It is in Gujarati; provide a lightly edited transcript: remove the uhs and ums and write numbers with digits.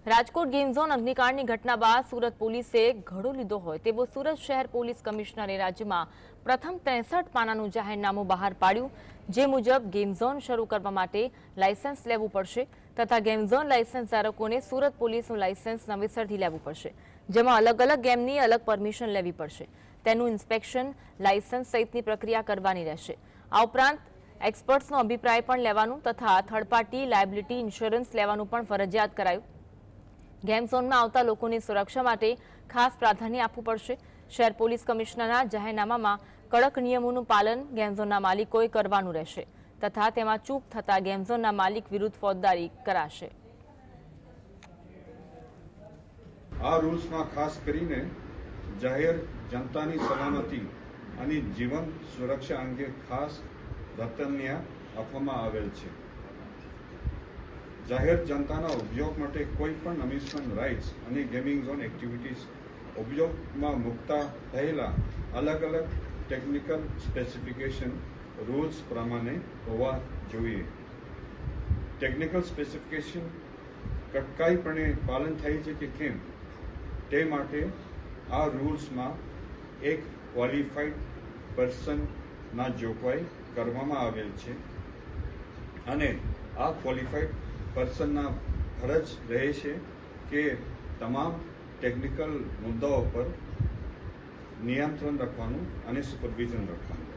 રાજકોટ ગેમ ઝોન અગ્નિકાંડની ઘટના બાદ સુરત પોલીસે ઘડો લીધો હોય તેવો સુરત શહેર પોલીસ કમિશનરે રાજ્યમાં પ્રથમ 63 પાનાનું જાહેરનામું બહાર પાડ્યું, જે મુજબ ગેમ ઝોન શરૂ કરવા માટે લાયસન્સ લેવું પડશે તથા ગેમ ઝોન લાયસન્સ ધારકોને સુરત પોલીસનું લાયસન્સ નવેસરથી લેવું પડશે, જેમાં અલગ અલગ ગેમની અલગ પરમિશન લેવી પડશે, તેનું ઇન્સ્પેક્શન, લાયસન્સ સહિતની પ્રક્રિયા કરવાની રહેશે। આ ઉપરાંત એક્સપર્ટ્સનો અભિપ્રાય પણ લેવાનું તથા થર્ડ પાર્ટી લાયબિલિટી ઇન્સ્યોરન્સ લેવાનું પણ ફરજિયાત કરાયું। ગેમ ઝોનમાં આવતા લોકોની સુરક્ષા માટે ખાસ પ્રાધાન્ય આપવું પડશે। શહેર પોલીસ કમિશનરના જાહેરનામામાં કડક નિયમોનું પાલન ગેમ ઝોનના માલિકોએ કરવાનું રહેશે તથા તેમાં ચૂક થતા ગેમ ઝોનના માલિક વિરુદ્ધ ફોજદારી કરાશે। આ રૂલ્સમાં ખાસ કરીને જાહેર જનતાની સલામતી અને જીવન સુરક્ષા અંગે ખાસ પ્રાધાન્ય આપવામાં આવેલ છે। જાહેર જનતાના ઉપયોગ માટે કોઈ પણ અમ્યુઝમેન્ટ રાઇડ્સ અને ગેમિંગ ઝોન એક્ટિવિટીઝ ઉપયોગમાં મૂકતા પહેલા અલગ અલગ ટેકનિકલ સ્પેસિફિકેશન રૂલ્સ પ્રમાણે હોવા જોઈએ। ટેકનિકલ સ્પેસિફિકેશન કડકાઈપણે પાલન થાય છે કે કેમ તે માટે આ રૂલ્સમાં એક ક્વોલિફાઈડ પર્સનના જોગવાઈ કરવામાં આવેલ છે અને આ ક્વોલિફાઈડ પર્સનના ફરજ રહે છે કે તમામ ટેકનિકલ મુદ્દાઓ પર નિયંત્રણ રાખવાનું અને સુપરવિઝન રાખવાનું।